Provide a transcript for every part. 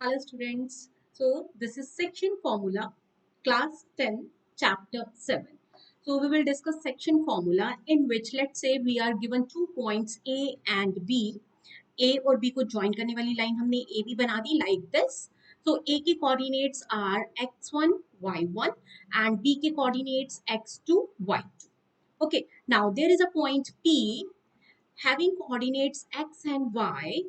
Hello students. So this is section formula, class 10, chapter 7. So we will discuss section formula in which let's say we are given 2 points A and B. A और B को join करने वाली line हमने AB बना दी like this. So A के coordinates are x1, y1 and B के coordinates x2, y2. Okay, now there is a point P having coordinates x and y.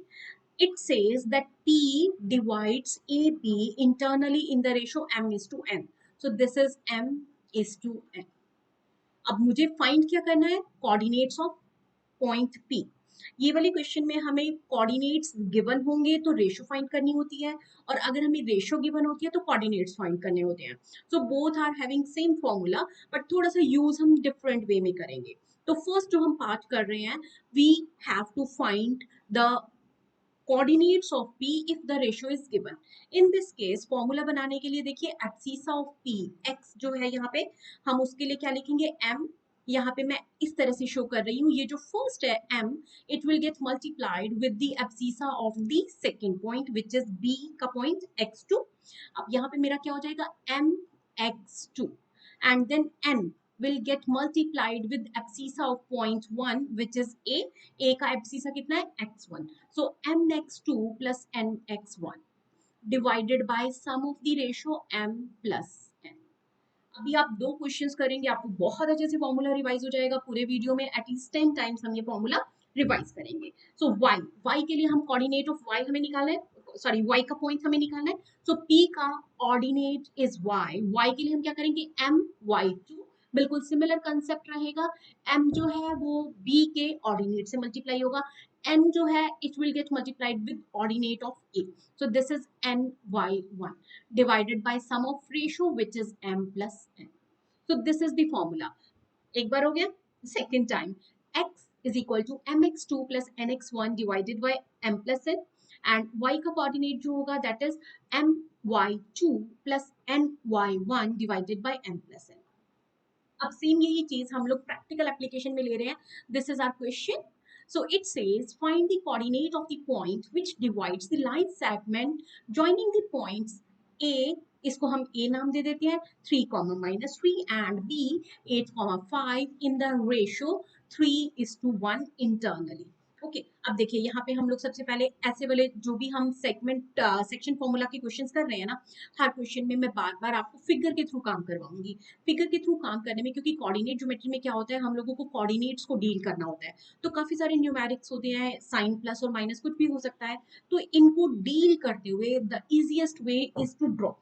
It says that P divides AB internally in the ratio m is to n. So this is m is to n. अब मुझे find क्या करना है, coordinates of point P. ये वाले question में हमें coordinates given होंगे तो रेशो फाइंड करनी होती है, और अगर हमें रेशो गिवन होती है तो कोऑर्डिनेट्स फाइंड करने होते हैं. So both are having same formula but थोड़ा सा यूज हम डिफरेंट वे में करेंगे. तो फर्स्ट जो हम पार्ट कर रहे हैं, we have to find the coordinates of P if the ratio is given. In this case formula बनाने के लिए देखिए एब्सिसा ऑफ P x जो है यहाँ पे हम उसके लिए क्या लिखेंगे m. यहाँ पे मैं इस तरह से शो कर रही हूँ, ये जो फर्स्ट है m it will get multiplied with the abscissa of the second point which is B का point x2. अब यहाँ पे मेरा क्या हो जाएगा m x2 and then n will get multiplied with abscissa of point 1 which is A. A का abscissa कितना है x1. So mx2 plus nx1 divided by sum of the ratio m plus n. अभी आप दो questions करेंगे, आपको बहुत अच्छे से फॉर्मूला रिवाइज हो जाएगा. पूरे वीडियो में एटलीस्ट 10 टाइम्स हम ये फॉर्मूला रिवाइज करेंगे. सो y के लिए हम कोऑर्डिनेट ऑफ y हमें निकालना है, सॉरी y का पॉइंट हमें निकालना है. सो p का ऑर्डिनेट इज y के लिए हम क्या करेंगे my2. बिल्कुल सिमिलर कंसेप्ट रहेगा. m जो है वो b के ऑर्डिनेट से मल्टीप्लाई होगा. n जो है it will gate multiplied with ordinate of a. So this is ny1 divided by sum of ratio which is m plus n. So this is the formula. एक बार हो गया. Second time x is equal to mx2 plus nx1 divided by m plus n and y का coordinate जो होगा that is my2 plus ny1 divided by m plus n. अब same यही चीज हम लोग प्रैक्टिकल एप्लीकेशन में ले रहे हैं. This is our question. So it says find the coordinate of the point which divides the line segment joining the points A, इसको हम A नाम दे देते हैं 3, and B 8, 5 in the ratio 3:1 internally. Okay अब देखिए यहाँ पे हम लोग सबसे पहले ऐसे वाले जो भी हम सेगमेंट सेक्शन फॉर्मूला के क्वेश्चंस कर रहे हैं ना, हर क्वेश्चन में मैं बार बार आपको फिगर के थ्रू काम करवाऊंगी. फिगर के थ्रू काम करने में, क्योंकि कोऑर्डिनेट ज्योमेट्री में क्या होता है, हम लोगों को कोऑर्डिनेट्स को डील करना होता है, तो काफी सारे न्यूमेरिक्स होते हैं, साइन प्लस और माइनस कुछ भी हो सकता है. तो इनको डील करते हुए the easiest way is to draw.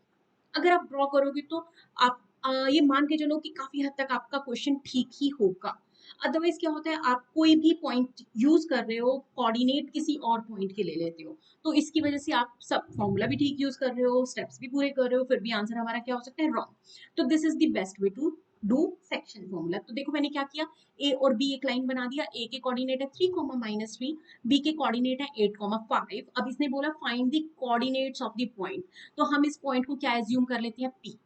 अगर आप ड्रॉ करोगे तो आप ये मान के चलो कि काफी हद तक आपका क्वेश्चन ठीक ही होगा. अदरवाइज क्या होता है, आप कोई भी पॉइंट यूज कर रहे हो, कोऑर्डिनेट किसी और पॉइंट के ले लेते हो, तो इसकी वजह से आप सब फॉर्मूला भी ठीक यूज कर रहे हो, स्टेप्स भी पूरे कर रहे हो, फिर भी आंसर हमारा क्या हो सकता है, रॉन्ग. तो this is the best way to do section formula. तो देखो मैंने क्या किया, ए और बी एक लाइन बना दिया. ए के कोऑर्डिनेट है 3, बी के कोऑर्डिनेट है 8, 5. अब इसने बोला find the coordinates of the point, तो हम इस पॉइंट को क्या एज्यूम कर लेते हैं पी.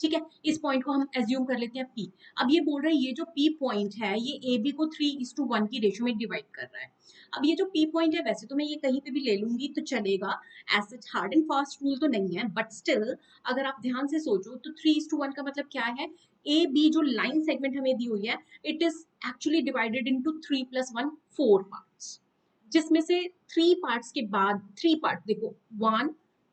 ठीक है, इस पॉइंट को हम एज्यूम कर लेते हैं P. अब ये बोल रहा है ये जो P पॉइंट है ये AB को 3:1 की रेशियो में डिवाइड कर रहा है. अब ये जो P पॉइंट है, वैसे तो मैं ये कहीं पे भी ले लूंगी तो चलेगा, as such hard and fast rule तो नहीं है, बट स्टिल अगर आप ध्यान से सोचो तो 3:1 का मतलब क्या है, AB जो लाइन सेगमेंट हमें दी हुई है it is actually divided into 3 + 1 4 parts, जिसमें से 3 पार्ट्स के बाद 3 पार्ट देखो 1,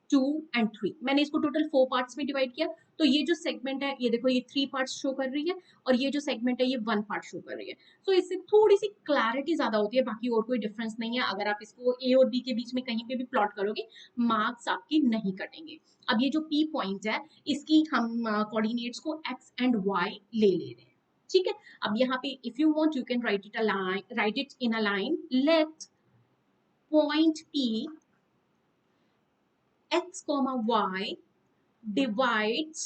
2 एंड 3, मैंने इसको टोटल 4 पार्ट्स में डिवाइड किया. तो ये जो सेगमेंट है ये देखो ये 3 पार्ट्स शो कर रही है, और ये जो सेगमेंट है ये 1 पार्ट शो कर रही है. तो इससे थोड़ी सी क्लैरिटी ज्यादा होती है, बाकी और कोई डिफरेंस नहीं है. अगर आप इसको ए और बी के बीच में कहीं पे भी प्लॉट करोगे मार्क्स आपके नहीं कटेंगे. अब ये जो पी पॉइंट है इसकी हम कोऑर्डिनेट्स को एक्स एंड वाई ले रहे हैं. ठीक है, अब यहाँ पे if you want you can write it in a line. Let point P x, y divides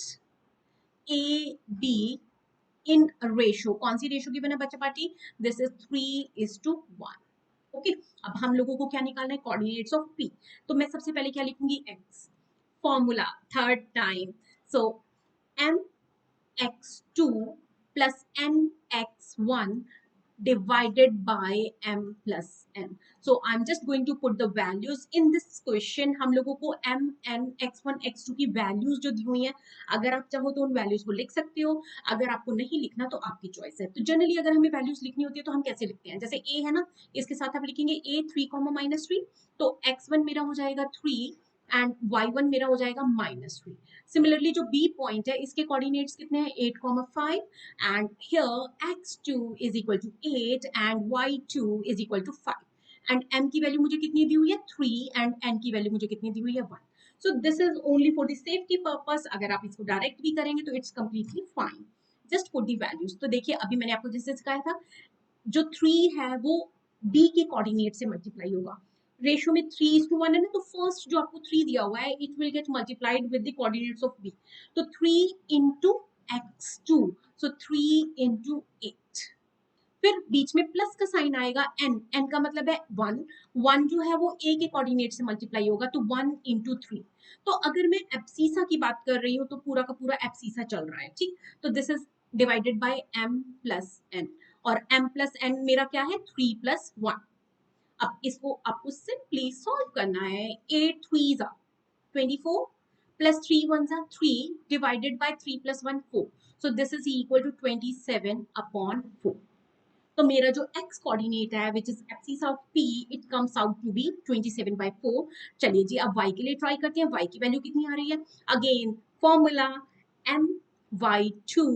A, B in a ratio. कौन सी रेशियो गिवन है बच्चा पार्टी, दिस इज 3:1. ओके, अब हम लोगों को क्या निकालना है, कोऑर्डिनेट्स ऑफ P. तो मैं सबसे पहले क्या लिखूंगी x. Formula third time, so mx2 plus nx1 divided by m plus n. So I'm just going to put the values in this question. हम लोगों को m, n, x1, x2 की values जो दी हुई हैं, अगर आप चाहो तो उन values को लिख सकते हो, अगर आपको नहीं लिखना तो आपकी choice है. तो generally अगर हमें values लिखनी होती है तो हम कैसे लिखते हैं? जैसे a है ना, इसके साथ आप लिखेंगे a 3, -3, तो x1 मेरा हो जाएगा 3 एंड y1 मेरा हो जाएगा -3. सिमिलरली जो b पॉइंट है इसके कोऑर्डिनेट्स कितने हैं? 8, 5 and here x2 is equal to 8 and y2 is equal to 5 and m की वैल्यू मुझे कितनी दी हुई है? 3 एंड n की वैल्यू मुझे कितनी दी हुई है? 1. सो this is only for the safety purpose. अगर आप इसको डायरेक्ट भी करेंगे तो it's completely fine. Just put the values. तो देखिए अभी मैंने आपको जैसे सिखाया था, जो 3 है वो b के कोऑर्डिनेट से मल्टीप्लाई होगा. रेशियो में 3:1 है ना, तो फर्स्ट जो आपको 3 दिया हुआ है it will gate multiplied with the coordinates of b. तो 3 into x2, सो 3 into 8. फिर बीच में प्लस का साइन आएगा n, n का मतलब है 1. 1 जो है वो a के कोऑर्डिनेट से मल्टीप्लाई होगा, तो 1 into 3. तो अगर मैं एब्सिसा की बात कर रही हूँ तो पूरा का पूरा एब्सिसा चल रहा है, ठीक. तो this is divided by m plus n, और m plus n मेरा क्या है? 3 plus 1. अब इसको आपको सिंपली सॉल्व करना है. 8 3s are 24 plus 3 1s are 3 divided by 3 plus 1 4. So this is equal to 27 upon 4. तो मेरा जो x कोऑर्डिनेट है which is axis of p, it comes out to be 27 by 4. चलिए जी अब y के लिए ट्राई करते हैं. y की वैल्यू कितनी आ रही है? Again formula my2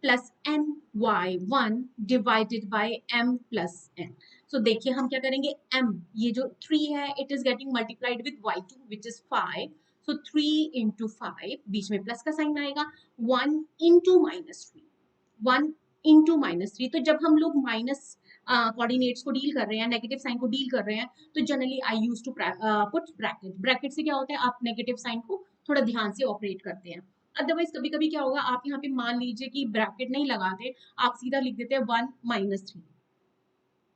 plus my1 divided by m plus n. So देखिए हम क्या करेंगे, m ये जो 3 है it is getting multiplied with y2 which is 5. So 3 into 5, बीच में प्लस का साइन आएगा. 1 into -3, 1 into -3. तो जब हम लोग माइनस कोऑर्डिनेट्स को डील कर रहे हैं, नेगेटिव साइन को डील कर रहे हैं, तो generally I use to put bracket. Bracket से क्या होता है, आप नेगेटिव साइन को थोड़ा ध्यान से ऑपरेट करते हैं. अदरवाइज कभी कभी क्या होगा, आप यहाँ पे मान लीजिए कि ब्रैकेट नहीं लगाते, आप सीधा लिख देते हैं 1 -3.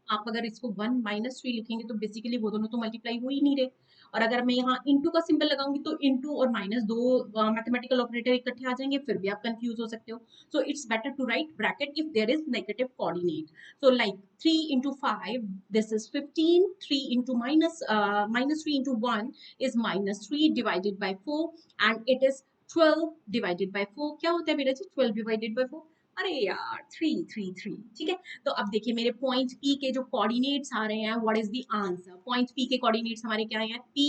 आप अगर इसको 1 -3 लिखेंगे तो बेसिकली वो दोनों तो मल्टीप्लाई हो ही नहीं रहे. और अगर मैं यहाँ इंटू का सिंबल लगाऊंगी तो इंटू और माइनस दो मैथमेटिकल ऑपरेटर इकट्ठे आ जाएंगे, फिर भी आप कंफ्यूज हो सकते हो. So it's better to write bracket if there is negative coordinate. So like 3 into 5, this is 15. 3 into -3 into 1 is -3 divided by 4 and it is 12 divided by 4. क्या होता है बेटा जी 12 divided by 4? अरे यार 3 3 3. ठीक है. तो अब देखिए मेरे पॉइंट P के जो कोऑर्डिनेट्स आ रहे हैं, what is the answer? Point P के कोऑर्डिनेट्स हमारे क्या हैं? P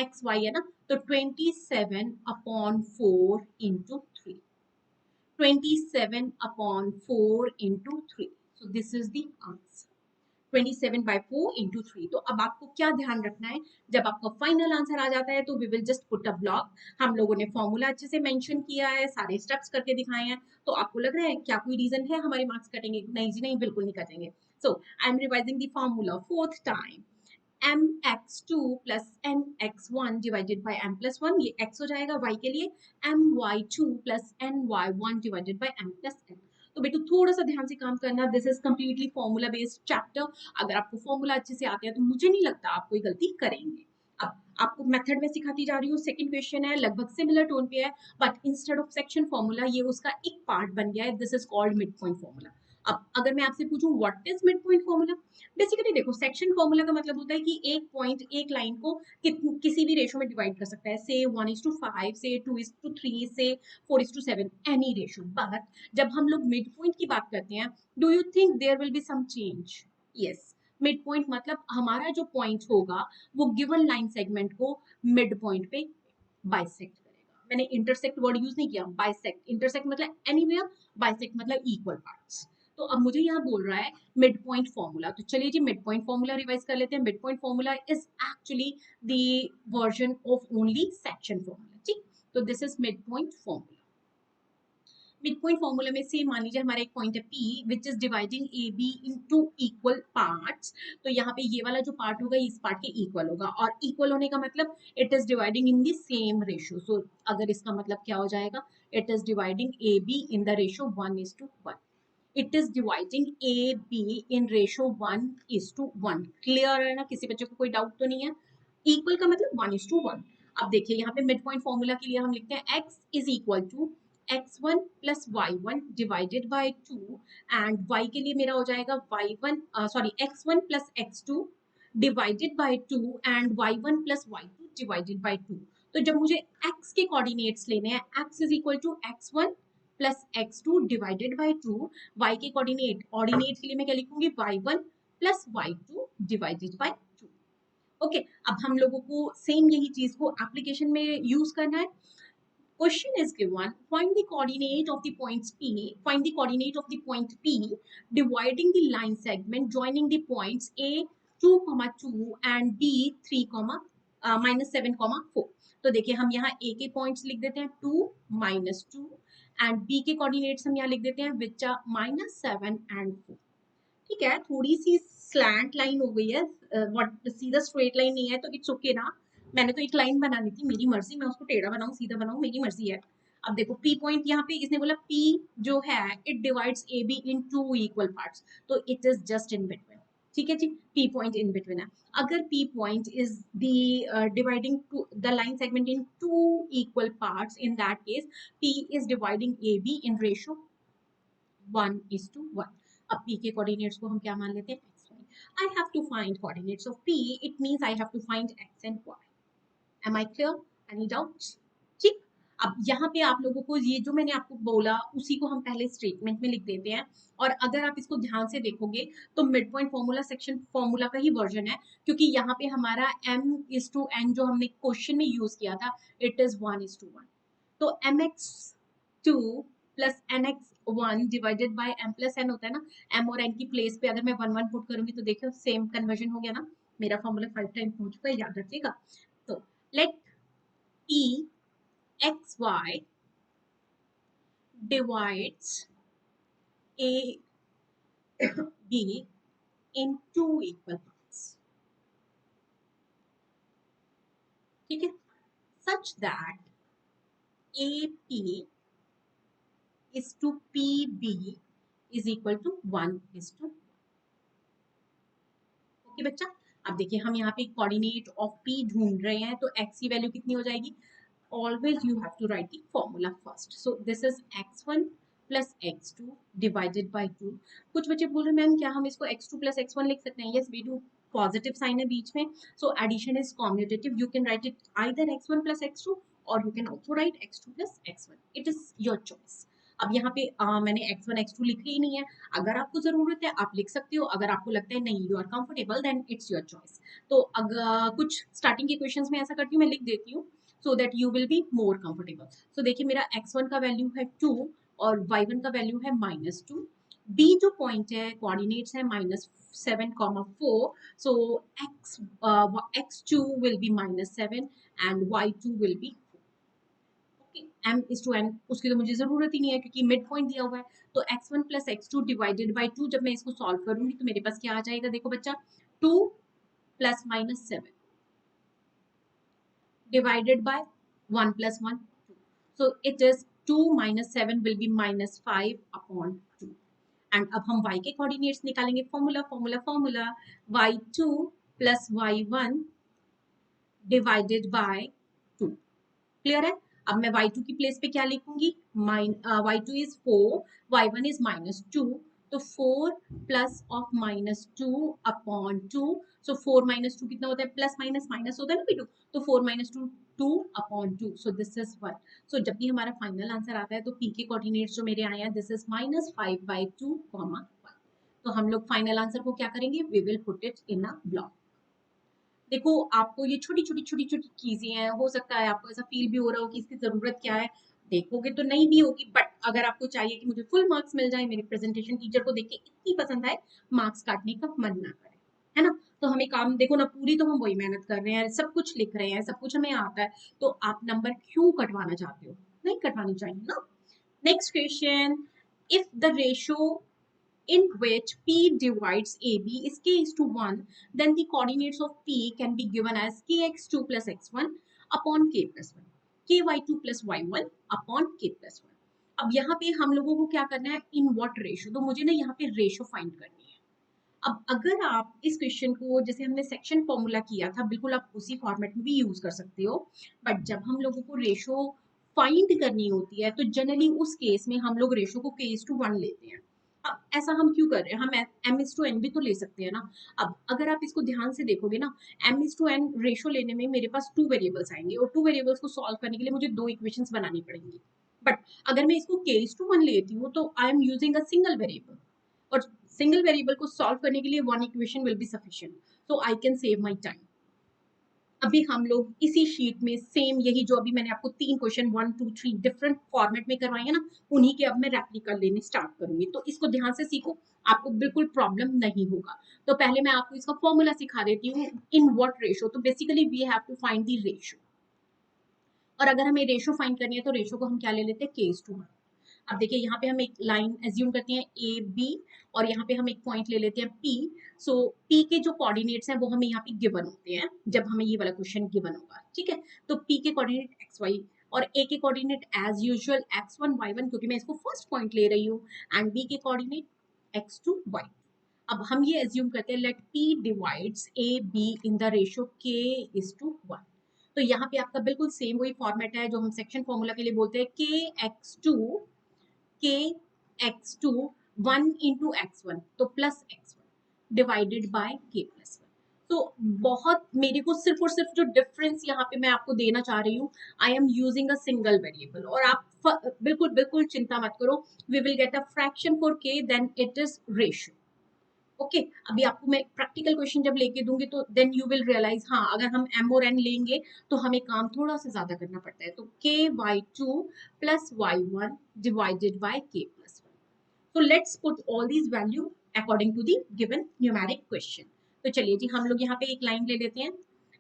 x y है ना, तो 27 upon 4 into 3. 27 upon 4 into 3. So this is the answer. 27 by 4 into 3. तो अब आपको क्या ध्यान रखना है, जब आपका फाइनल आंसर आ जाता है तो we will just put a block. हम लोगों ने फॉर्मूला अच्छे से मेंशन किया है, सारे स्टेप्स करके दिखाए हैं. तो आपको लग रहा है क्या कोई रीजन है हमारे मार्क्स कटेंगे? नहीं जी नहीं, बिल्कुल नहीं कटेंगे. So I am revising the formula fourth time. mx2 plus nx1 divided by m plus 1, ये x हो जाएगा y के लिए. my2 plus ny1 divided by m plus n. तो बेटू थोड़ा सा ध्यान से काम करना. This is completely formula based chapter. अगर आपको फॉर्मूला अच्छे से आते हैं तो मुझे नहीं लगता आप कोई गलती करेंगे. अब आपको मेथड में सिखाती जा रही हूँ. सेकंड क्वेश्चन है, लगभग सिमिलर टोन पे है, but instead of section formula ये उसका एक पार्ट बन गया है. This is called mid point formula. अब अगर मैं आपसे पूछूं what is mid point formula, basically देखो सेक्शन फॉर्मूला का मतलब होता है कि एक पॉइंट एक लाइन को किसी भी रेशो में डिवाइड कर सकता है. से 1:5, से 2:3, से 4:7, एनी रेशो. बट जब हम लोग मिड पॉइंट की बात करते हैं, do you think there will be some change? Yes, mid point मतलब हमारा जो पॉइंट होगा वो गिवन लाइन सेगमेंट को मिड पॉइंट पे बाइसेक्ट करेगा. मैंने इंटरसेक्ट वर्ड यूज नहीं किया. बाइसेक्ट, इंटरसेक्ट मतलब एनीवेयर, बाइसेक्ट मतलब इक्वल पार्ट्स. तो अब मुझे यहाँ बोल रहा है मिड पॉइंट फॉर्मूला. तो चलिए जी मिड पॉइंट फॉर्मूला रिवाइज कर लेते हैं. Mid point formula is actually the version of only section formula. ठीक. तो this is mid point formula. Mid point formula में से मान लीजिए हमारा एक पॉइंट है P which is dividing A B into equal parts. तो यहाँ पे ये वाला जो पार्ट होगा इस पार्ट के इक्वल होगा, और इक्वल होने का मतलब it is dividing in the same ratio. So अगर इसका मतलब क्या हो जाएगा, it is dividing A B in the ratio 1:1. It is dividing A B in ratio 1:1. Clear है ना? किसी बच्चे को कोई डाउट तो नहीं है? इक्वल का मतलब 1:1. अब देखिए यहाँ पे मिड पॉइंट फॉर्मूला के लिए हम लिखते हैं x is equal to x1 plus y1 divided by 2 and y के लिए मेरा हो जाएगा y1 sorry x1 plus x2 divided by 2 and y1 plus y2 divided by 2। तो जब मुझे x के कोऑर्डिनेट्स लेने हैं, x is equal to x1 plus x2 divided by 2, y के ऑर्डिनेट के लिए मैं क्या लिखूंगी y1 plus y2 divided by 2। Okay, अब हम लोगों को सेम यही चीज को एप्लीकेशन में यूज करना है। Question is given, find the coordinate of the points P, find the coordinate of the point P dividing the line segment joining the points A 2,2 and B 3, -7,4। तो देखिए हम यहाँ A के पॉइंट्स लिख देते हैं 2, -2 एंड B के coordinates हम यहाँ लिख देते हैं विच आर -7 and 4। ठीक है, थोड़ी सी स्लैंट लाइन हो गई है, सीधा स्ट्रेट लाइन नहीं है, तो इट्स ओके ना। मैंने तो एक लाइन बनानी थी, मेरी मर्जी, मैं उसको टेढ़ा बनाऊं सीधा बनाऊं मेरी मर्जी है। अब देखो पी पॉइंट यहाँ पे इसने बोला पी जो है it divides A B in 2 equal parts, तो it is just in between. ठीक है जी, पी पॉइंट इन बिटवीन है। अगर P point is the dividing the line segment in 2 equal parts, in that case P is dividing A B in ratio 1:1। अब p के coordinates को हम क्या मान लेते हैं x, y। I have to find coordinates of p, it means I have to find x and y। Am I clear? Any doubts? ठीक, अब यहाँ पे आप लोगों को ये जो मैंने आपको बोला उसी को हम पहले स्टेटमेंट में लिख देते हैं। और अगर आप इसको ध्यान से देखोगे तो mid point formula section formula का ही वर्जन है, क्योंकि यहाँ पे हमारा m:n जो हमने क्वेश्चन में यूज किया था इट इज 1:1। तो mx2 plus nx1 divided by m plus n होता है ना, m और n की प्लेस पे अगर मैं 1 पुट करूंगी तो देखो सेम कन्वर्जन हो गया ना। मेरा फॉर्मूला 5 टाइम हो चुका है, याद रखिएगा। तो late p xy divides a b in 2 equal parts, ठीक है, such that ap is to pb is equal to 1:1। Okay बच्चा, अब देखिए हम यहाँ पे कोऑर्डिनेट ऑफ p ढूंढ रहे हैं, तो x की वैल्यू कितनी हो जाएगी। Always you have to write the formula first. So this is x1 plus x2 divided by 2। कुछ बच्चे बोल रहे हैं मैम क्या हम इसको x2 plus x1 लिख सकते हैं। Yes we do, positive sign है बीच में, so addition is commutative, you can write it either x1 plus x2 or you can also write x2 plus x1, it is your choice। अब यहाँ पे मैंने x1 x2 लिखी ही नहीं है, अगर आपको जरूरत है आप लिख सकते हो, अगर आपको लगता है नहीं you are comfortable then it's your choice. तो अगर कुछ स्टार्टिंग के क्वेश्चंस में ऐसा करती हूँ, मैं लिख देती हूँ so that you will be more comfortable। so देखिए मेरा x1 का वैल्यू है 2 और y1 का वैल्यू है -2। b जो पॉइंट है कोऑर्डिनेट्स है -7,4, so x2 will be -7 and y2 will be 4। okay, m:n उसकी तो मुझे जरूरत ही नहीं है क्योंकि मिड पॉइंट दिया हुआ है। तो x1 plus x2 divided by 2 जब मैं इसको सॉल्व करूंगी तो मेरे पास क्या आ जाएगा, देखो बच्चा 2 plus -7 divided by 1 plus 1, 2. So it is 2 minus 7 will be -5 upon 2। And अब हम y के कोऑर्डिनेट्स निकालेंगे, formula y2 plus y1 divided by 2। Clear है। अब मैं y2 की प्लेस पे क्या लिखूंगी, y2 is 4, y1 is -2, तो 4 प्लस ऑफ -2 अपॉन 2, सो 4 - 2 कितना होता है, प्लस माइनस माइनस होता है ना बेटू, तो 4 - 2 2 अपॉन 2, सो दिस इज 1। सो जब भी हमारा फाइनल आंसर आता है तो p के कोऑर्डिनेट्स जो मेरे आए हैं दिस इज -5/2, 1। तो हम लोग फाइनल आंसर को क्या करेंगे, we will put it in a block. देखो आपको ये छोटी छोटी चीजें हैं, हो सकता है आपको ऐसा फील भी हो रहा हो कि इसकी जरूरत क्या है, देखोगे तो नहीं भी होगी, बट अगर आपको चाहिए कि मुझे फुल मार्क्स मिल जाए, मेरी प्रेजेंटेशन टीचर को देख के इतनी पसंद आए, मार्क्स काटने का मन ना करे, है ना। तो हमें काम देखो ना, पूरी तो हम वही मेहनत कर रहे हैं, सब कुछ लिख रहे हैं, सब कुछ हमें आता है, तो आप नंबर क्यों कटवाना चाहते हो, नहीं कटवानी चाहिए ना। Next question, if the ratio in which P divides AB is k is to 1, then the coordinates of P can be given as kx2 plus x1 upon k plus 1, ky2 plus y1 upon k plus 1। अब यहाँ पे हम लोगों को क्या करना है, इन what ratio, तो मुझे ना यहाँ पे रेशो फाइंड करनी है। अब अगर आप इस क्वेश्चन को जैसे हमने सेक्शन फॉर्मूला किया था, बिल्कुल आप उसी फॉर्मेट में भी यूज कर सकते हो, बट जब हम लोगों को रेशो फाइंड करनी होती है तो जनरली उस केस में हम लोग रेशो को k:1 लेते हैं। अब ऐसा हम क्यों कर रहे हैं, हम m:n भी तो ले सकते हैं ना। अब अगर आप इसको ध्यान से देखोगे ना, m:n रेशो लेने में मेरे पास 2 वेरिएबल्स आएंगे और 2 वेरिएबल्स को सॉल्व करने के लिए मुझे 2 इक्वेशंस बनानी पड़ेंगी। बट अगर मैं इसको k:1 लेती हूँ तो आई am using a single variable, और सिंगल वेरिएबल को सॉल्व करने के लिए 1 equation will be sufficient, so I can save my time. अभी हम लोग इसी शीट में सेम यही जो अभी मैंने आपको 3 क्वेश्चन 1 2 3 डिफरेंट फॉर्मेट में करवाए हैं ना, उन्हीं के अब मैं रेप्लिका लेने स्टार्ट करूंगी। तो इसको ध्यान से सीखो, आपको बिल्कुल प्रॉब्लम नहीं होगा। तो पहले मैं आपको इसका फॉर्मूला सिखा देती हूँ, इन व्हाट रेशो। तो basically we have to find the ratio, और अगर हमें रेशो फाइंड करनी है तो रेशो को हम क्या ले लेते हैं, k:1। अब देखिए यहाँ पे हम एक लाइन एज्यूम करते हैं ए बी, और यहाँ पे हम एक पॉइंट ले लेते हैं P। सो P के जो कोऑर्डिनेट्स हैं वो हमें यहाँ पे गिवन होते हैं जब हमें ये वाला क्वेश्चन गिवन होगा, ठीक है। तो P के कोऑर्डिनेट एक्स वाई और A के coordinate as usual x1 y1, क्योंकि मैं इसको फर्स्ट पॉइंट ले रही हूँ, एंड B के कोऑर्डिनेट x2 y। अब हम ये एज्यूम करते हैं let P divides A B in the ratio k:1। तो यहाँ पे आपका बिल्कुल सेम वही फॉर्मेट है जो हम सेक्शन फॉर्मूला के लिए बोलते हैं, k:2 1 इंटू x1, तो plus x1 divided by k+1। तो बहुत मेरे को सिर्फ और सिर्फ जो डिफरेंस यहाँ पे मैं आपको देना चाह रही हूँ, I am using a single variable, और आप बिल्कुल बिल्कुल चिंता मत करो, we will get a fraction for k then it is ratio. Okay अभी आपको मैं प्रैक्टिकल क्वेश्चन जब लेके दूंगी तो देन यू विल रियलाइज, हाँ अगर हम m और n लेंगे तो हमें काम थोड़ा सा ज्यादा करना पड़ता है। तो ky2 plus y1 divided bye k+1। So let's put all these value according to the given numeric question। तो चलिए जी हम लोग यहाँ पे एक लाइन ले लेते हैं।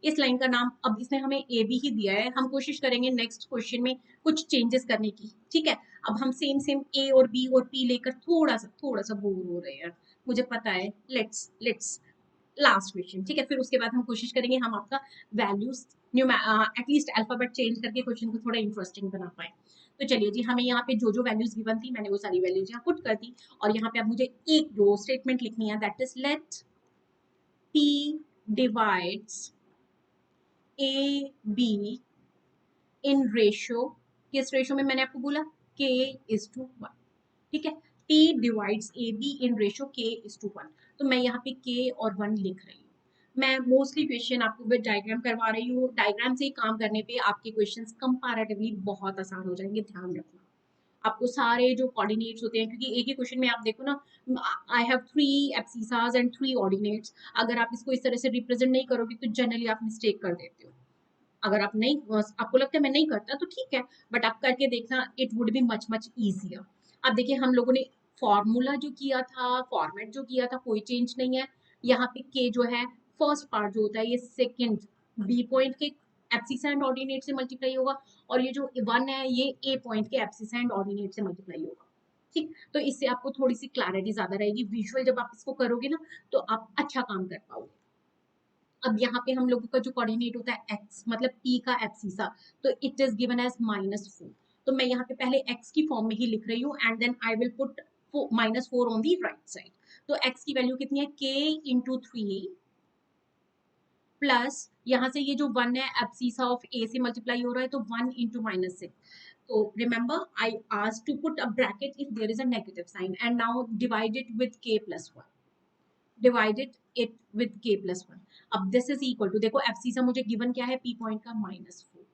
इस लाइन का नाम, अब इसने हमें ए बी ही दिया है, हम कोशिश करेंगे नेक्स्ट क्वेश्चन में कुछ चेंजेस करने की, ठीक है। अब हम सेम सेम ए और बी और पी लेकर थोड़ा सा बोर हो रहे हैं, मुझे पता है। लेट्स लास्ट क्वेश्चन, ठीक है, फिर उसके बाद हम कोशिश करेंगे हम आपका वैल्यूज एटलीस्ट अल्फाबेट चेंज करके क्वेश्चन को थोड़ा इंटरेस्टिंग बना पाए। तो चलिए जी हमें यहाँ पे जो जो वैल्यूज गिवन थी मैंने वो सारी वैल्यूज यहाँ पुट कर दी, और यहाँ पे अब मुझे एक जो स्टेटमेंट लिखनी है, that is let P divides A B in ratio, किस रेशियो में मैंने आपको बोला, k:1, ठीक है। P divides A B in ratio k:1। तो मैं यहाँ पे k और 1 लिख रही हूँ। मैं मोस्टली क्वेश्चन आपको विद डायग्राम करवा रही हूँ, डायग्राम से ही काम करने पे आपके क्वेश्चंस कंपैरेटिवली बहुत आसान हो जाएंगे, ध्यान रखना। आपको सारे जो कोऑर्डिनेट्स होते हैं, क्योंकि एक ही क्वेश्चन में आप देखो ना, आई हैव 3 एब्सिसास एंड 3 ऑर्डिनेट्स, अगर आप इसको इस तरह से रिप्रेजेंट नहीं करोगे तो जनरली आप मिस्टेक कर देते हो। अगर आप नहीं, आपको लगता है मैं नहीं करता तो ठीक है, बट आप करके देखना, it would be much much easier. अब देखिए हम लोगों ने फॉर्मूला जो किया था, फॉर्मेट जो किया था, कोई चेंज नहीं है। यहाँ पे के जो है फर्स्ट पार्ट जो होता है ये सेकंड बी पॉइंट के एब्सिसेंट ऑर्डिनेट से मल्टीप्लाई होगा, और ये जो 1 है ये ए पॉइंट के एब्सिसेंट ऑर्डिनेट से मल्टीप्लाई होगा, ठीक। तो इससे आपको थोड़ी सी क्लैरिटी ज्यादा रहेगी, विजुअल जब आप इसको करोगे ना तो आप अच्छा काम कर पाओगे। अब यहाँ पे हम लोगों का जो कोऑर्डिनेट होता है x, मतलब p का एब्सिसा, तो इट इज गिवन एज -4। तो मैं यहाँ पे पहले x की फॉर्म में ही लिख रही हूँ, and then I will put -4 on the right side. तो x की वैल्यू कितनी है, k×3 प्लस यहाँ से ये जो 1 है एब्सिसा ऑफ a से मल्टीप्लाई हो रहा है, तो 1 इंटू -6। तो remember I asked to put a bracket if there is a negative sign, and now divide it with k+1, divided it with k+1। अब दिस इज इक्वल टू, देखो abscissa मुझे given क्या है, p पॉइंट का -4,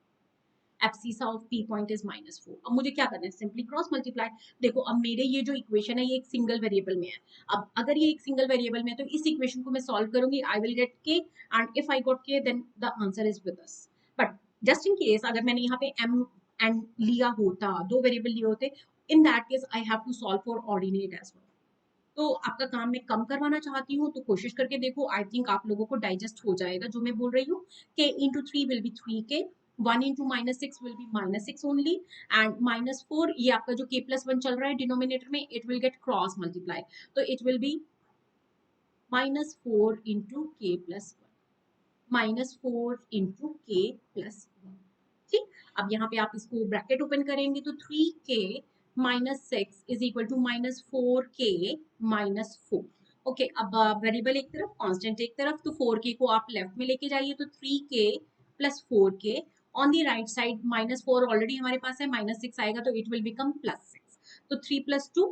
abscissa of p point is -4। अब मुझे क्या करना है, सिंपली क्रॉस मल्टीप्लाई। देखो अब मेरे ये जो इक्वेशन है ये एक सिंगल वेरिएबल में है। अब अगर ये एक सिंगल वेरिएबल में है तो इस इक्वेशन को मैं सॉल्व करूंगी, I will get k, and if I got k then the answer is with us. But just in case अगर मैंने यहाँ पे m एंड लिया होता, 2 वेरिएबल लिए होते, in that case I have to solve for ordinate as well. तो आपका काम मैं कम करवाना चाहती हूँ, तो कोशिश करके देखो, आई थिंक आप लोगों को डाइजेस्ट हो जाएगा जो मैं बोल रही हूँ। k×3 will be 3k, 1 into -6 will be -6 only, and -4 ये आपका जो k+1 चल रहा है डिनोमिनेटर में, it will get cross multiply, तो it will be -4 into k+1, -4 into k+1, ठीक। अब यहाँ पे आप इसको ब्रैकेट ओपन करेंगे तो 3k -6 is equal to -4k -4। Okay अब वेरिएबल एक तरफ, कांस्टेंट एक तरफ, तो 4k को आप लेफ्ट में लेके जाइए, तो 3k plus 4k, on the right side -4 already हमारे पास है, -6 आएगा तो इट विल बिकम +6. तो 3 + 2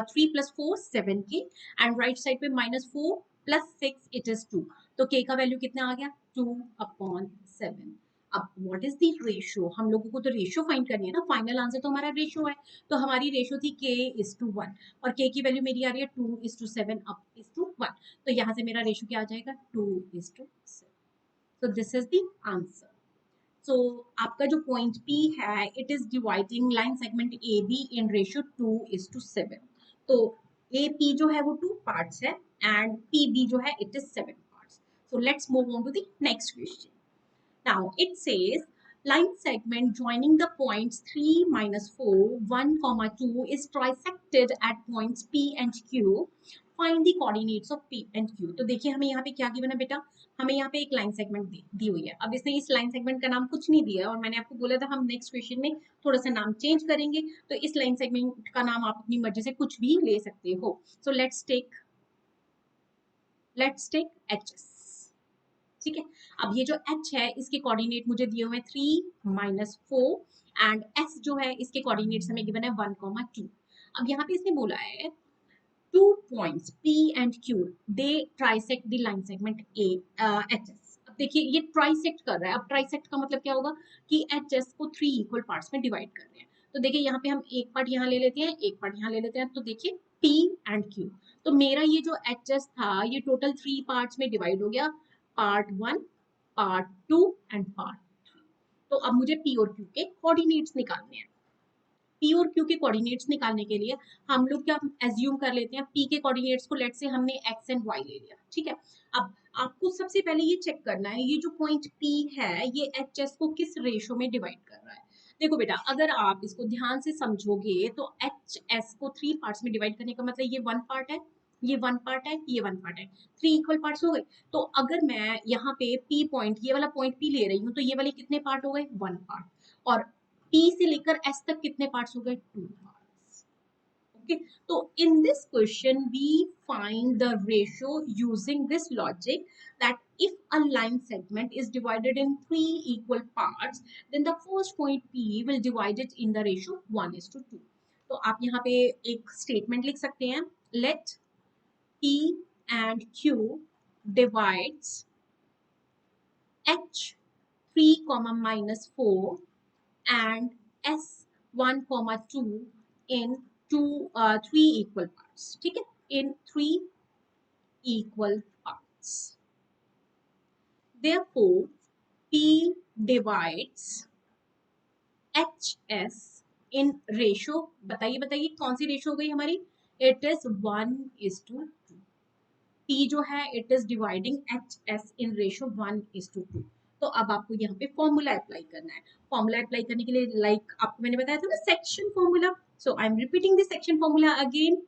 3 + 4 7 k एंड राइट साइड पे -4 + 6 इट इज 2. तो k का वैल्यू कितना आ गया 2/7. अब व्हाट इज द रेशियो, हम लोगों को तो रेशियो फाइंड करनी है ना, फाइनल आंसर तो हमारा रेशियो है. तो हमारी रेशियो थी k:1 और k की वैल्यू मेरी आ रही है 2:7/1. तो यहाँ से मेरा रेशियो क्या आ जाएगा 2:7. So this is the answer. So आपका जो पॉइंट P है it is dividing line segment AB in ratio 2:7. तो AP जो है वो 2 पार्ट्स है एंड PB जो है it is 7 parts. So let's move on to the next question. Now it says line segment joining the points 3, -4, 1, 2 is trisected at points P and Q. Find the coordinates of P and Q. तो देखिए हमें यहाँ पे क्या given है बेटा, हमें यहाँ पे एक लाइन सेगमेंट दी हुई है. अब इसने इस लाइन सेगमेंट का नाम कुछ नहीं दिया और मैंने आपको बोला था हम नेक्स्ट क्वेश्चन में थोड़ा सा नाम चेंज करेंगे. तो इस लाइन सेगमेंट का नाम आप अपनी मर्जी से कुछ भी ले सकते हो. So let's take HS. ठीक है. अब ये जो h है इसके कोऑर्डिनेट मुझे दिए हुए हैं 3, -4 एंड s जो है इसके कोऑर्डिनेट्स हमें गिवन है 1, 2. अब यहाँ पे इसने बोला है 2 points P and Q they trisect the line segment HS. अब देखिए ये ट्राइसेक्ट कर रहा है. अब ट्राइसेक्ट का मतलब क्या होगा कि HS को 3 इक्वल पार्ट्स में डिवाइड कर रहे हैं. तो देखिए यहाँ पे हम एक पार्ट यहाँ ले लेते हैं, एक पार्ट यहाँ ले लेते हैं. तो देखिए P and Q. तो मेरा ये जो HS था ये टोटल 3 पार्ट्स में डिवाइड हो गया, पार्ट 1, पार्ट 2 एंड पार्ट 3. तो अब मुझे P और Q के कोऑर्डिनेट्स निकालने हैं. P और Q के कोऑर्डिनेट्स निकालने के लिए हम लोग क्या एज्यूम कर लेते हैं, P के कोऑर्डिनेट्स को लेट्स से हमने x एंड y ले लिया. ठीक है. अब आपको सबसे पहले ये चेक करना है ये जो पॉइंट P है ये HS को किस रेशो में डिवाइड कर रहा है. देखो बेटा अगर आप इसको ध्यान से समझोगे तो HS को 3 पार्ट्स में डिवाइड करने का मतलब ये 1 पार्ट है, ये 1 पार्ट है, ये 1 पार्ट है, 3 इक्वल पार्ट्स हो गए. तो अगर मैं यहाँ पे P पॉइंट ये वाला पॉइंट P ले रही हूँ तो ये वाले कितने पार्ट हो गए 1 पार्ट. और P से लेकर S तक कितने पार्ट्स हो गए 2 पार्ट्स. ओके. तो in this question we find the ratio using this logic that if a line segment is divided in 3 equal parts then the first point P will divide it in the ratio 1:2. तो आप यहाँ पे एक statement लिख सकते हैं let P and Q divides H 3, -4 and S1, 2 in 3 equal parts. ठीक है. In 3 equal parts. Therefore, P divides HS in ratio. बताइए कौन सी रेशियो हो गई हमारी. It is 1:2. P जो है it is dividing HS in ratio 1:2. तो अब आपको यहाँ पे फॉर्मूला अप्लाई करना है. फॉर्मूला अप्लाई करने के लिए लाइक आपको मैंने बताया था ना section formula. So I am repeating this section formula again.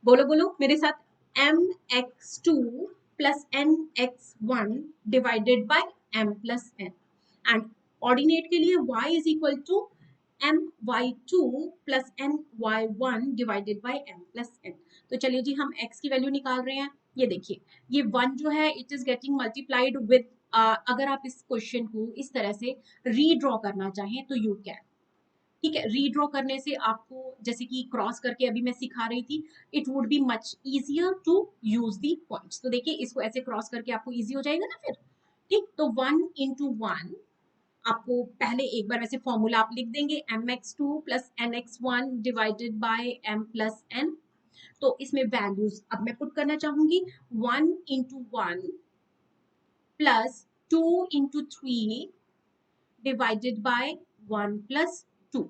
बोलो मेरे साथ. mx2 plus nx1 divided by m plus n and ordinate के लिए y is equal to my2 plus ny1 divided by m plus n. तो चलिए जी हम x की value निकाल रहे हैं. ये देखिए ये 1 जो है it is getting multiplied with अगर आप इस क्वेश्चन को इस तरह से रीड्रॉ करना चाहें तो यू कैन. ठीक है. रीड्रॉ करने से आपको जैसे कि क्रॉस करके अभी मैं सिखा रही थी it would be much easier to use the points. तो देखिए इसको ऐसे क्रॉस करके आपको इजी हो जाएगा ना फिर. ठीक. तो 1:1 आपको पहले एक बार वैसे फॉर्मूला आप लिख देंगे mx2 plus nx1 divided by m plus n. तो इसमें वैल्यूज अब मैं पुट करना चाहूंगी 1:1 plus 2:3 divided by 1 plus 2.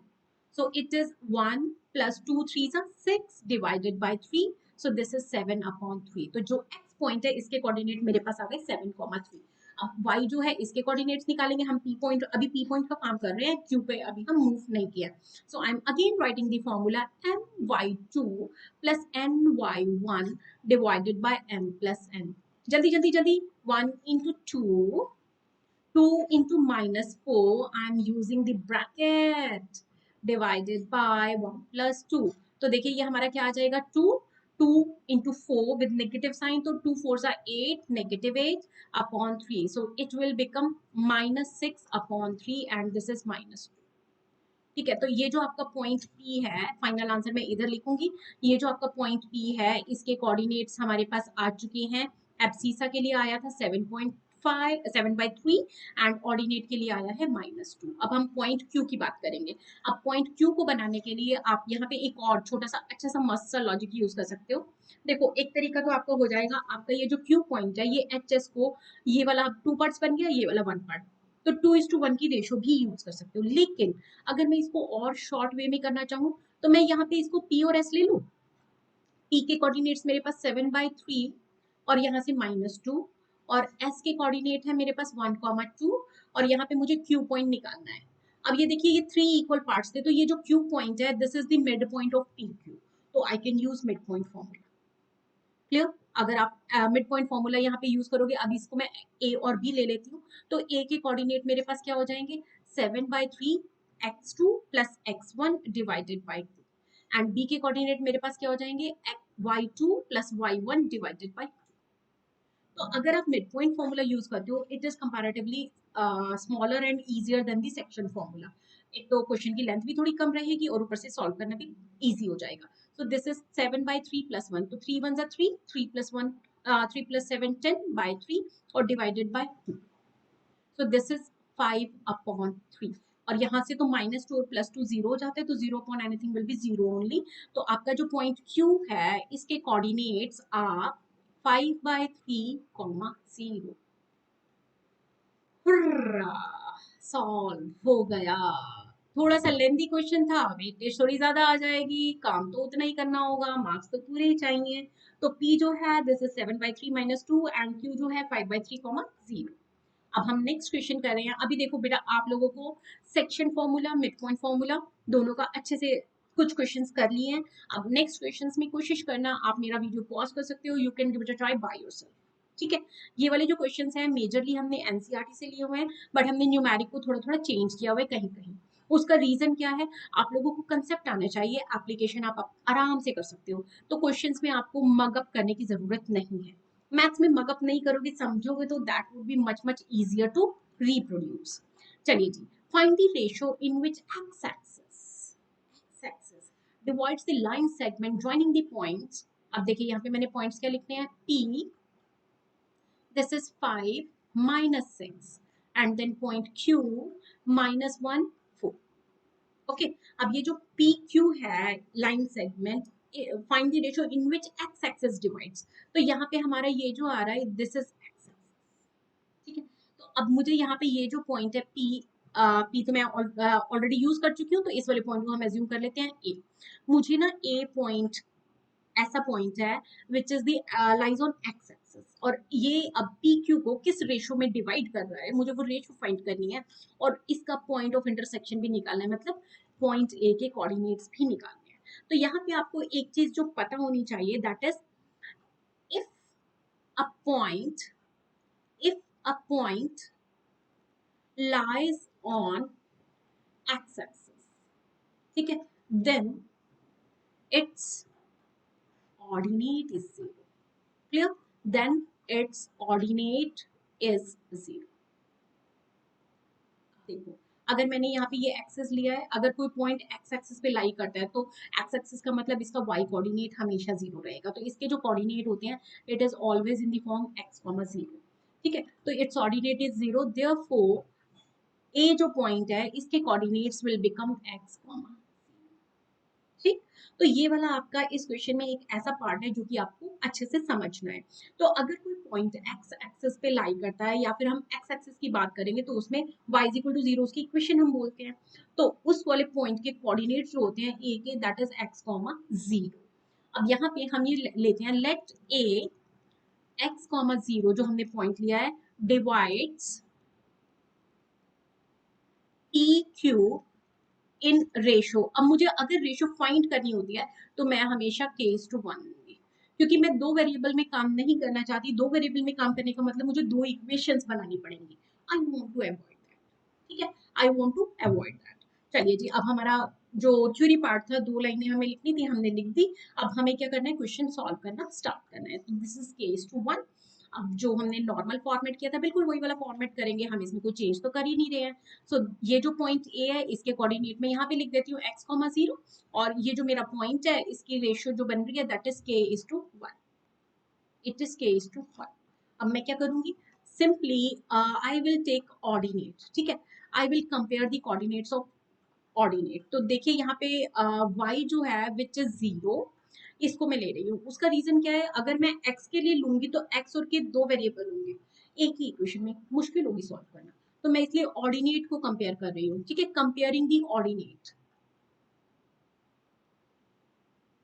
So it is 1 plus 2 3s are 6 divided by 3. So this is 7/3. तो जो x पॉइंट है इसके कोऑर्डिनेट मेरे पास आ गए 7,3. अब y जो है इसके कोऑर्डिनेट्स निकालेंगे हम. p पॉइंट अभी p पॉइंट का काम कर रहे हैं, q पे अभी हम मूव नहीं किया. So I am again writing the formula my2 plus ny1 divided by m plus n. जल्दी 1:2 2 into -4 I am using the bracket divided by 1 plus 2. तो देखिए ये हमारा क्या आ जाएगा 2 2 into 4 with negative sign, so 2 4s are 8, negative 8 upon 3. So it will become minus 6 upon 3 and this is minus 2. ठीक है, तो ये जो आपका पॉइंट P है, फाइनल आंसर मैं इधर लिखूंगी, ये जो आपका पॉइंट P है इसके कोऑर्डिनेट्स हमारे पास आ चुके हैं। एब्सिसा के लिए आया था 7.5 7/3 एंड ऑर्डिनेट के लिए आया है -2। अब हम पॉइंट Q की बात करेंगे। अब पॉइंट Q को बनाने के लिए आप यहाँ पे एक और छोटा सा अच्छा सा मस्त सा लॉजिक यूज कर सकते हो। देखो एक तरीका तो आपका हो जाएगा, आपका ये जो Q पॉइंट है ये HS को, ये वाला 2 पार्ट्स बन गया, ये वाला 1 पार्ट, तो 2:1 की रेशो भी यूज कर सकते हो। लेकिन अगर मैं इसको और शॉर्ट वे में करना चाहूँ तो मैं यहाँ पे इसको P और S ले लूँ। P के कोऑर्डिनेट्स मेरे पास 7/3 और यहाँ से -2 और S के कोऑर्डिनेट है मेरे पास 1,2 और यहाँ पे मुझे Q पॉइंट निकालना है। अब ये देखिए ये 3 इक्वल पार्ट्स थे, तो ये जो Q पॉइंट है this is the mid point of PQ, तो I can use mid point formula. Clear? अगर आप मिड पॉइंट फॉर्मूला यहाँ पे यूज करोगे, अब इसको मैं A और B ले लेती हूँ, तो A के कोऑर्डिनेट मेरे पास क्या हो जाएंगे 7/3 x2 plus x1 divided by 2 and B के कोऑर्डिनेट मेरे पास क्या हो जाएंगे y2 plus y1 divided by 2। तो अगर आप मिड पॉइंट फॉर्मूला यूज करते हो it is comparatively smaller and easier than the section formula. एक तो क्वेश्चन की लेंथ भी थोड़ी कम रहेगी और ऊपर से सॉल्व करना भी इजी हो जाएगा। सो दिस इज 7/3 प्लस 1, तो 3 1 3, 3 प्लस 1 3 प्लस 7 10/3 और divided by 2। So this is 5/3 और यहाँ से तो -2 और +2 जीरो हो जाते हैं, तो 0 upon anything will be 0 only. तो आपका जो पॉइंट Q है इसके कोऑर्डिनेट्स आर 5/3, 0। सॉल्व हो गया। थोड़ा सा लेंथी क्वेश्चन था, वेटेज थोड़ी ज्यादा आ जाएगी, काम तो उतना ही करना होगा, मार्क्स तो पूरे ही चाहिए। तो P जो है दिस इज 7/3 -2 एंड Q जो है 5/3, 0। अब हम नेक्स्ट क्वेश्चन कर रहे हैं। अभी देखो बेटा आप लोगों को section formula mid point formula दोनों का अच्छे से कुछ क्वेश्चंस कर लिए हैं। अब नेक्स्ट क्वेश्चंस में कोशिश करना, आप मेरा वीडियो पॉज कर सकते हो, you can give it a try by yourself. ठीक है, ये वाले जो क्वेश्चंस हैं मेजरली हमने एनसीईआरटी से लिए हुए हैं, बट हमने न्यूमेरिक को थोड़ा थोड़ा चेंज किया हुआ है कहीं कहीं। उसका रीजन क्या है, आप लोगों को कंसेप्ट आना चाहिए, एप्लीकेशन आप आराम से कर सकते हो, तो क्वेश्चंस में आपको मगअप करने की जरूरत नहीं है। मैथ्स में मगअप नहीं करोगे, समझोगे, तो that would be much much easier to reproduce। चलिए जी, find the ratio in which x-axis divides the line segment joining the points। अब देखिए यहाँ पे मैंने पॉइंट्स क्या लिखने हैं, P, this is 5 minus 6 and then point Q -1 4। Okay, अब ये जो PQ है line segment, find the ratio in which x axis divides, तो यहाँ पे हमारा ये जो आ रहा है दिस इज एक्स। ठीक है, तो अब मुझे यहाँ पे ये जो पॉइंट है P तो मैं ऑलरेडी यूज कर चुकी हूँ, तो इस वाले पॉइंट को हम एज्यूम कर लेते हैं A। मुझे ना A पॉइंट ऐसा पॉइंट है which is the lies on x axis, और ये अब PQ को किस रेशो में डिवाइड कर रहा है, मुझे वो रेशो फाइंड करनी है और इसका पॉइंट ऑफ इंटरसेक्शन भी निकालना है, मतलब पॉइंट A के कोऑर्डिनेट्स भी निकालने हैं। तो यहाँ पे आपको एक चीज जो पता होनी चाहिए, that is if a point if a point lies on x-axis, ठीक है, then its ordinate is 0। clear? then its ordinate is 0। देखो अगर मैंने यहाँ पे ये एक्सेस लिया है, अगर कोई पॉइंट एक्स एक्सिस पे लाई करता है तो एक्स एक्सिस का मतलब इसका वाई कोऑर्डिनेट हमेशा 0 रहेगा, तो इसके जो कोऑर्डिनेट होते हैं it is always in the form x, 0। ठीक है, तो इट्स ऑर्डिनेट इज 0, देयरफॉर ए जो पॉइंट है इसके कोऑर्डिनेट्स विल बिकम x, ठीक। तो ये वाला आपका इस क्वेश्चन में एक ऐसा पार्ट है जो कि आपको अच्छे से समझना है। तो अगर कोई पॉइंट एक्स एक्सिस पे लाई करता है या फिर हम एक्स एक्सिस की बात करेंगे तो उसमें y = 0 उसकी इक्वेशन हम बोलते हैं, तो उस वाले पॉइंट के कोऑर्डिनेट्स जो होते हैं ए के, दैट इज x, 0। अब यहाँ पे हम ये लेते हैं, लेट ए x, 0 जो हमने पॉइंट लिया है डिवाइड्स PQ इन रेशो। अब मुझे अगर रेशो फाइंड करनी होती है तो मैं हमेशा k:1 लूंगी, क्योंकि मैं दो वेरिएबल में काम नहीं करना चाहती। दो वेरिएबल में काम करने का मतलब मुझे दो इक्वेशंस बनानी पड़ेंगी। I want to avoid that. ठीक है, I want to avoid that. चलिए जी, अब हमारा जो थ्योरी पार्ट था 2 लाइनें हमें लिखनी थी, हमने लिख दी। अब हमें क्या करना है, क्वेश्चन सॉल्व करना स्टार्ट करना है। तो दिस इज केस टू 1। अब जो हमने नॉर्मल फॉर्मेट किया था बिल्कुल वही वाला फॉर्मेट करेंगे, हम इसमें कोई चेंज तो कर ही नहीं रहे हैं। सो ये जो पॉइंट ए है इसके कोऑर्डिनेट में यहाँ पे लिख देती हूँ x, 0, और ये जो मेरा पॉइंट है इसकी रेशियो जो बन रही है that is k:1, it is k:1। अब मैं क्या करूंगी, simply I will take ordinate, ठीक है, I will compare the coordinates of ordinate. तो देखिए यहाँ पे y जो है विच इज 0, इसको मैं ले रही हूँ। उसका रीजन क्या है, अगर मैं x के लिए लूंगी तो x और k दो वेरिएबल होंगे एक ही इक्वेशन में, मुश्किल होगी सॉल्व करना। तो मैं इसलिए ऑर्डिनेट को कंपेयर कर रही हूँ, ठीक है, कंपेयरिंग दी ऑर्डिनेट,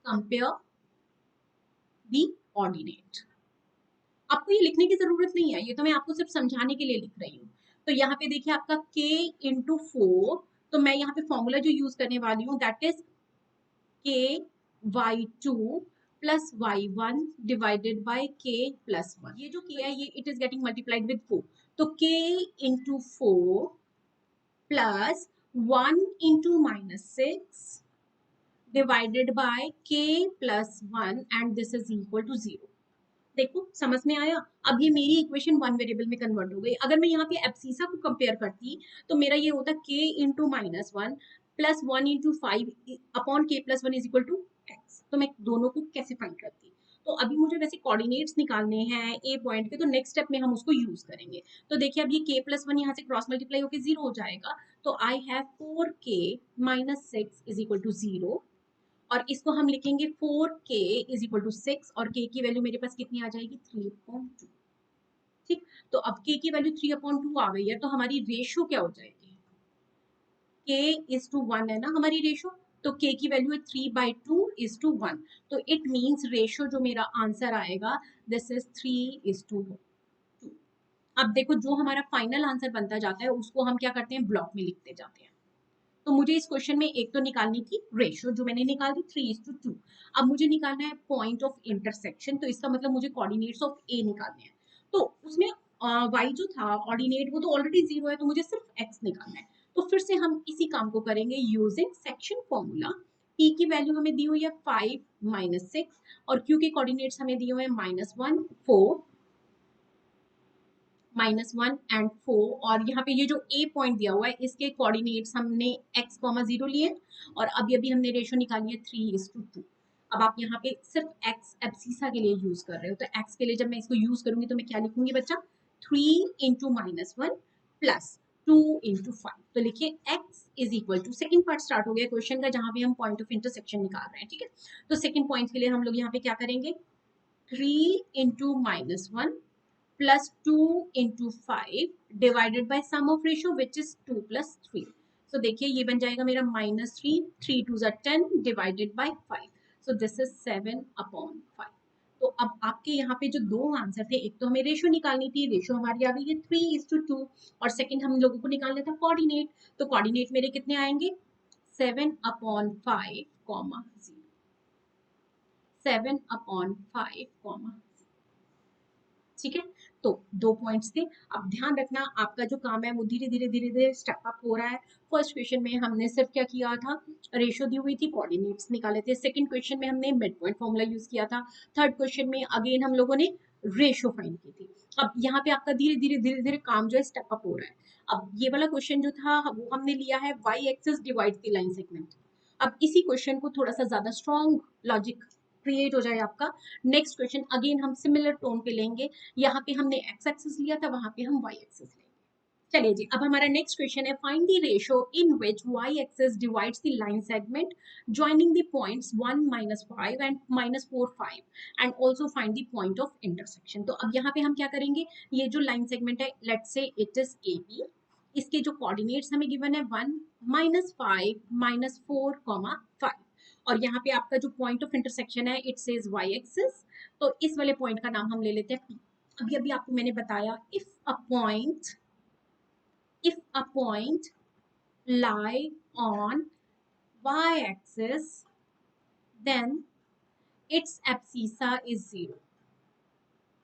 कंपेयर दी ऑर्डिनेट। आपको ये लिखने की जरूरत नहीं है, ये तो मैं आपको सिर्फ समझाने के लिए लिख रही हूँ। तो यहाँ पे देखिए आपका k इंटू 4, तो मैं यहाँ पे फॉर्मूला जो यूज करने वाली हूँ that is k/2 plus y1 divided by k plus 1। ये जो k है ये it is getting multiplied with 4, तो k into 4 plus 1 into -6 divided by k plus 1 and this is equal to 0। देखो समझ में आया। अब ये मेरी इक्वेशन वन वेरिएबल में कन्वर्ट हो गई। अगर मैं यहाँ पे एब्सिसा को कंपेयर करती तो मेरा ये होता k into -1 plus 1 into 5 upon k plus 1 is equal to x। तो मैं दोनों को कैसे फाइंड करती, तो अभी मुझे वैसे कोऑर्डिनेट्स निकालने हैं ए पॉइंट के, तो नेक्स्ट स्टेप में हम उसको यूज करेंगे। तो देखिए अब ये k प्लस 1 यहाँ से क्रॉस मल्टीप्लाई होकर 0 हो जाएगा, तो I have 4k minus 6 is equal to 0, और इसको हम लिखेंगे 4k इज इक्वल टू 6, और k की वैल्यू मेरे पास कितनी आ जाएगी 3/2। ठीक, तो अब k की वैल्यू 3/2 आ गई है, तो हमारी रेशियो क्या हो जाएगी, k:1 है ना हमारी रेशियो, तो k की वैल्यू है 3/2:1, तो इट मींस रेशियो जो मेरा आंसर आएगा दिस इज 3:2। अब देखो जो हमारा फाइनल आंसर बनता जाता है उसको हम क्या करते हैं, ब्लॉक में लिखते जाते हैं। तो मुझे इस क्वेश्चन में एक तो निकालनी थी रेशियो, जो मैंने निकाल दी 3:2। अब मुझे निकालना है पॉइंट ऑफ इंटरसेक्शन, तो इसका मतलब मुझे कोऑर्डिनेट्स ऑफ ए निकालने हैं। तो उसमें वाई जो था ऑर्डिनेट वो तो ऑलरेडी 0 है, तो मुझे सिर्फ एक्स निकालना है। तो फिर से हम इसी काम को करेंगे यूजिंग सेक्शन फॉर्मूला। टी की वैल्यू हमें दी हुई है 5 - 6, और क्यू के कोऑर्डिनेट्स हमें दिए हुए हैं -1 4 -1 एंड 4, और यहाँ पे ये जो ए पॉइंट दिया हुआ है इसके कोऑर्डिनेट्स हमने x, 0 लिए, और अभी अभी हमने रेशियो निकाली है 3:2। अब आप यहाँ पे सिर्फ x एब्सिसा के लिए यूज कर रहे हो, तो x के लिए जब मैं इसको यूज करूंगी तो मैं क्या लिखूंगी बच्चा, 3 इंटू -1 प्लस 2 इंटू 5। तो लिखिए x is equal to, second part start हो गया क्वेश्चन का जहां पे हम पॉइंट ऑफ इंटरसेक्शन निकाल रहे हैं, ठीक है। तो सेकेंड पॉइंट के लिए हम लोग यहाँ पे क्या करेंगे, 3 into -1 plus 2 into 5 divided by sum of ratio which is 2 plus 3। so देखिए ये बन जाएगा मेरा -3, 3 2 10 divided by 5, so this is 7/5। तो अब आपके यहाँ पे जो दो आंसर थे, एक तो हमें रेशियो निकालनी थी, रेशियो हमारी आ गई है 3:2, और सेकंड हम लोगों को निकालना था कोऑर्डिनेट, तो कोऑर्डिनेट मेरे कितने आएंगे 7/5, 0, 7/5, ठीक है। तो दो पॉइंट्स थे। अब ध्यान रखना आपका जो काम है वो धीरे धीरे धीरे धीरे स्टेप अप हो रहा है। फर्स्ट क्वेश्चन में हमने सिर्फ क्या किया था, रेशियो दी हुई थी, कोऑर्डिनेट्स निकाले थे। सेकंड क्वेश्चन में हमने मिड पॉइंट फॉर्मूला यूज किया था। थर्ड क्वेश्चन में अगेन हम लोगों ने रेशियो फाइंड की थी। अब यहाँ पे आपका धीरे धीरे धीरे धीरे काम जो है स्टेप अप हो रहा है। अब ये वाला क्वेश्चन जो था वो हमने लिया है y axis divide the line segment. अब इसी क्वेश्चन को थोड़ा सा ज्यादा स्ट्रॉन्ग लॉजिक क्रिएट हो जाए आपका। नेक्स्ट क्वेश्चन अगेन हम सिमिलर टोन पे लेंगे, यहाँ पे हमने एक्स एक्सिस लिया था, वहां पे हम वाई एक्सिस लेंगे। चलिए जी, अब हमारा नेक्स्ट क्वेश्चन है, find the ratio in which y axis divides the line segment joining the points 1 -5 and -4 5 and also find the point of intersection। तो अब यहाँ पे हम क्या करेंगे, ये जो लाइन सेगमेंट है let's say it is A B, इसके जो कोऑर्डिनेट्स हमें गिवन है 1 -5 -4 5, और यहाँ पे आपका जो पॉइंट ऑफ इंटरसेक्शन है इट सेज वाई एक्सिस, तो इस वाले पॉइंट का नाम हम ले लेते हैं पी। अभी अभी आपको मैंने बताया if a point lie on y-axis then its abscissa is 0,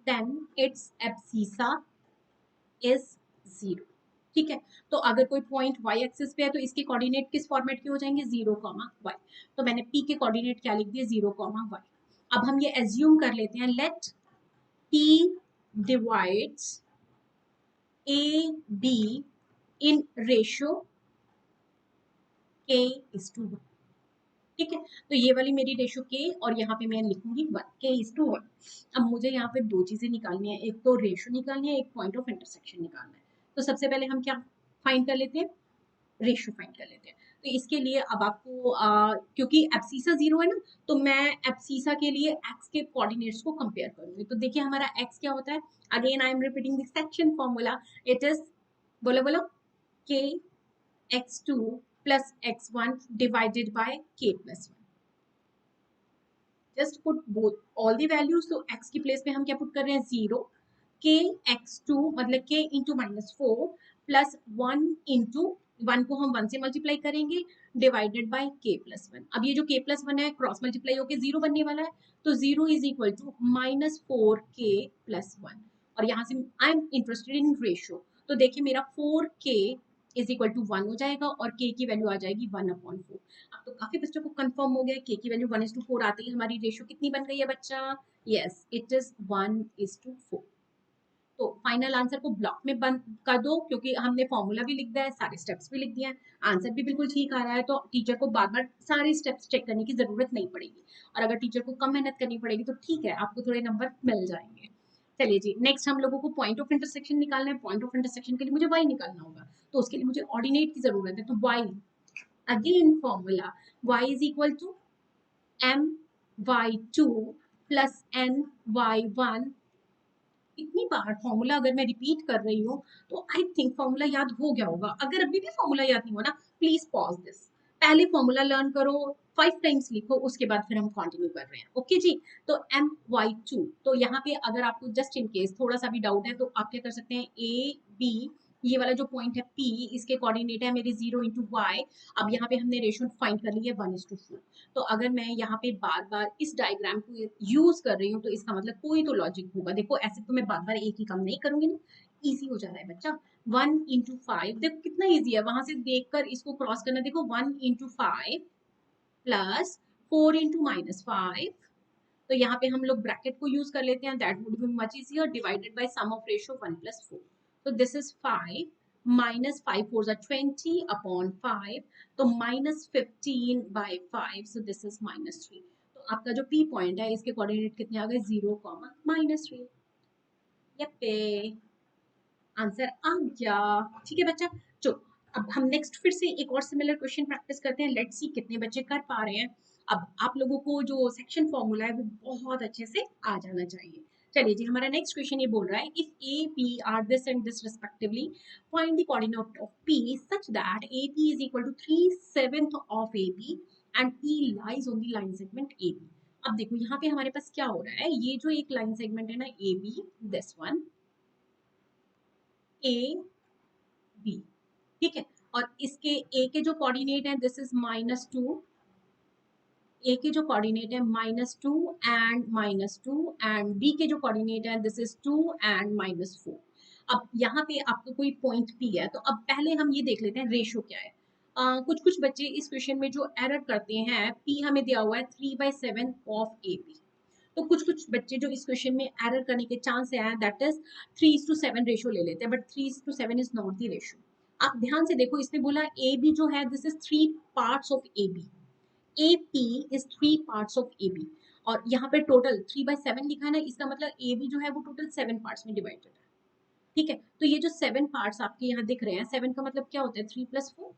then its abscissa is 0, ठीक है। तो अगर कोई पॉइंट y एक्सिस पे है तो इसके कोऑर्डिनेट किस फॉर्मेट के हो जाएंगे, 0, y। तो मैंने p के कोऑर्डिनेट क्या लिख दिए, 0, y। अब हम ये एज्यूम कर लेते हैं, let p divides a b in ratio k:1। ठीक है, तो ये वाली मेरी रेशियो k और यहाँ पे मैं लिखूंगी 1, k:1। अब मुझे यहाँ पे दो चीजें निकालनी है, एक तो रेशियो निकालनी है, एक पॉइंट ऑफ इंटरसेक्शन निकालना है। तो सबसे पहले हम क्या फाइंड कर लेते हैं, रेशियो फाइंड कर लेते हैं। तो इसके लिए अब आपको क्योंकि एब्सिसा 0 है ना, तो मैं एब्सिसा के लिए x के कोऑर्डिनेट्स को कंपेयर करूंगी। तो देखिए हमारा x क्या होता है, again I am repeating the section formula, it is, बोलो बोलो, k x2 plus x1 divided by k plus 1। Just put both all the values. तो x की प्लेस पे हम क्या पुट कर रहे हैं, 0, k x2 मतलब k इंटू -4 प्लस 1 इंटू 1 को हम 1 से मल्टीप्लाई करेंगे डिवाइडेड बाय k प्लस 1। अब ये जो k प्लस 1 है क्रॉस मल्टीप्लाई होकर 0 बनने वाला है, तो 0 is equal to -4k plus 1। और यहाँ से I am interested in ratio, तो देखिए मेरा 4k इज इक्वल टू 1 हो जाएगा और k की वैल्यू आ जाएगी 1/4। अब तो काफी बच्चों को कंफर्म हो गया, k की वैल्यू 1:4 आते ही हमारी रेशियो कितनी बन गई है बच्चा, यस इट इज 1:4। तो फाइनल आंसर को ब्लॉक में बंद कर दो, क्योंकि हमने फॉर्मूला भी लिख दिया है, सारे स्टेप्स भी लिख दिए हैं, आंसर भी बिल्कुल ठीक आ रहा है, तो टीचर को बार बार सारे स्टेप्स चेक करने की जरूरत नहीं पड़ेगी। और अगर टीचर को कम मेहनत करनी पड़ेगी तो ठीक है, आपको थोड़े नंबर मिल जाएंगे। चलिए जी, नेक्स्ट हम लोगों को पॉइंट ऑफ इंटरसेक्शन निकालना है। पॉइंट ऑफ इंटरसेक्शन के लिए मुझे y निकालना होगा, तो उसके लिए मुझे ऑर्डिनेट की जरूरत है। तो y, again formula, y is equal to my2 plus ny1। इतनी बार फॉर्मूला अगर मैं रिपीट कर रही हूँ तो आई थिंक फॉर्मूला याद हो गया होगा। अगर अभी भी फॉर्मूला याद नहीं हो ना, प्लीज पॉज दिस, पहले फॉर्मूला लर्न करो, 5 टाइम्स लिखो, उसके बाद फिर हम कंटिन्यू कर रहे हैं। ओके जी, तो my2, तो यहाँ पे अगर आपको जस्ट इन केस थोड़ा सा भी डाउट है तो आप क्या कर सकते हैं, a b, ये वाला जो पॉइंट है p, इसके कोऑर्डिनेट है मेरे 0 इंटू वाई। अब यहाँ पे हमने रेशियो फाइंड कर ली है 1:4। तो अगर मैं यहाँ पे बार बार इस डायग्राम को यूज कर रही हूँ तो इसका मतलब कोई तो लॉजिक होगा। देखो ऐसे तो मैं बार बार एक ही काम नहीं करूंगी ना, इजी हो जा रहा है बच्चा। 1:5, देखो कितना इजी है, वहां से देखकर इसको क्रॉस करना। देखो 1:5 प्लस 4 × -5, तो यहाँ पे हम लोग ब्रैकेट को यूज कर लेते हैं, that would be much easier, divided by sum of ratio 1+4। तो दिस इज 5 -5 4 20 अपॉन 5, तो -15/5, सो दिस इज -3। तो आपका जो p पॉइंट है इसके कोऑर्डिनेट कितने आ गए, 0, -3। ये आंसर आ गया। ठीक है बच्चा, चलो अब हम नेक्स्ट फिर से एक और सिमिलर क्वेश्चन प्रैक्टिस करते हैं, लेट्स सी कितने बच्चे कर पा रहे हैं। अब आप लोगों को जो सेक्शन फॉर्मूला है वो बहुत अच्छे से आ जाना चाहिए। चलिए जी, हमारा नेक्स्ट क्वेश्चन ये बोल रहा है, if A P are this and this respectively, find the coordinate of P such that A P is equal to 3/7 of A B and P lies on the line segment A B. अब देखो यहाँ पे हमारे पास क्या हो रहा है, ये जो एक लाइन सेगमेंट है ना A B, this one A B, ठीक है, और इसके ए के जो कोऑर्डिनेट है दिस इज -2, ए के जो कोऑर्डिनेट है -2 एंड -2, एंड बी के जो कोऑर्डिनेट है दिस इज 2 एंड -4। अब यहाँ पे आपको कोई पॉइंट पी है, तो अब पहले हम ये देख लेते हैं रेशियो क्या है। कुछ कुछ बच्चे इस क्वेश्चन में जो एरर करते हैं, पी हमें दिया हुआ है 3/7 ऑफ ए बी, तो कुछ कुछ बच्चे जो इस क्वेश्चन में एरर करने के चांस है दैट इज 3:7 रेशियो ले लेते हैं, but 3:7 is not the ratio. आप ध्यान से देखो, इसने बोला ए बी जो है this is 3 parts of A B, A P is 3 parts of A B, और यहाँ पे टोटल 3/7 लिखा है ना, इसका मतलब ए बी जो है वो टोटल 7 पार्ट्स में डिवाइडेड है। ठीक है, तो ये जो 7 पार्ट्स आपके यहाँ दिख रहे हैं, 7 का मतलब क्या होता है, 3 + 4,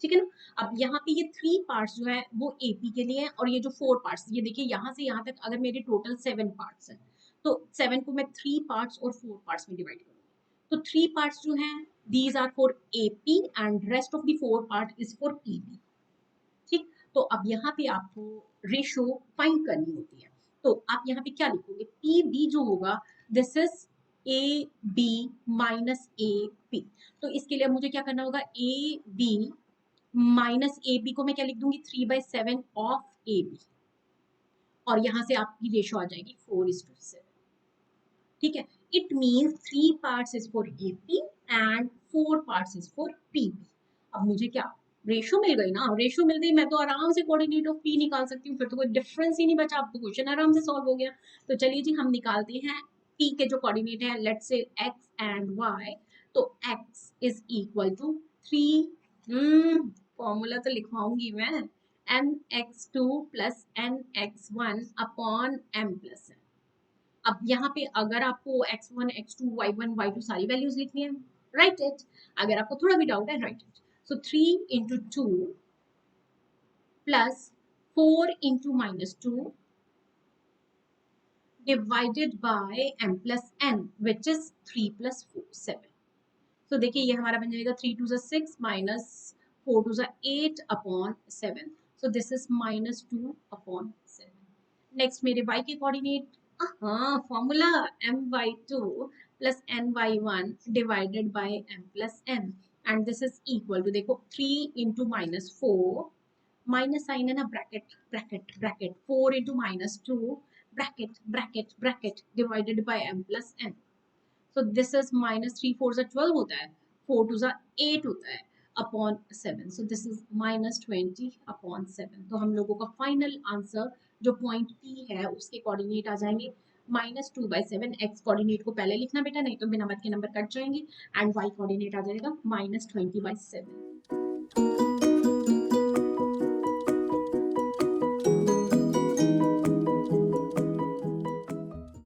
ठीक है ना। अब यहाँ पे ये 3 पार्ट्स जो है वो एपी के लिए है, और ये जो 4 पार्ट्स, ये देखिए यहाँ से यहाँ तक अगर मेरे टोटल 7 पार्ट्स हैं, तो 7 को मैं 3 पार्ट्स और 4 पार्ट्स में डिवाइड करूंगी। तो 3 पार्ट्स जो हैं these are for AP and rest of the 4 part is for PB. ठीक, तो अब यहाँ पे आपको रेशियो फाइंड करनी होती है, तो आप यहाँ पे क्या लिखोगे, पी बी जो होगा this is A B minus A P. तो इसके लिए मुझे क्या करना होगा, A B minus A B को मैं क्या लिख दूंगी, 3/7 ऑफ ए बी, और यहां से आपकी रेशियो आ जाएगी 4:7। ठीक है, it means 3 parts is for A P and 4 parts is for PB. अब मुझे क्या रेशो मिल गई ना, रेशो मिल गई, मैं तो आराम से कोऑर्डिनेट ऑफ P निकाल सकती हूँ, फिर तो कोई डिफरेंस ही नहीं बचा, अब तो क्वेश्चन आराम से सॉल्व हो गया। तो चलिए जी हम निकालते हैं P के जो कोऑर्डिनेट है, let's say X and Y। तो X is equal to 3, formula तो लिखवाऊंगी मैं, nx2 plus nx1 upon m plus n। अब यहाँ पे अगर आपको x1, x2, y1, y2 सारी वैल्यूज लिखनी है, राइट इट। अगर आपको थोड़ा भी डाउट है, write it. So 3 into 2 plus 4 into minus 2 divided by m plus n which is 3 plus 4 7। तो देखिए ये हमारा बन जाएगा 3 two 6 minus 4 two 8 upon 7। So this is minus 2 upon 7। Next मेरे y के कोऑर्डिनेट, हाँ formula my2 plus ny1 divided by m plus n and this is equal to, देखो 3 इंटू माइनस 4, माइनस साइन है ना, bracket bracket bracket, 4 into minus 2 bracket bracket bracket divided by m plus n। So this is minus 3 4 से 12 होता है, 4 2 से 8 होता है upon 7। So this is minus 20 upon 7। तो हम लोगों का फाइनल आंसर जो पॉइंट P है उसके कोऑर्डिनेट आ जाएंगे -2/7। x कोऑर्डिनेट को पहले लिखना बेटा, नहीं तो बिना मत के नंबर कट जाएंगे, एंड y कोऑर्डिनेट आ जाएगा -20/7।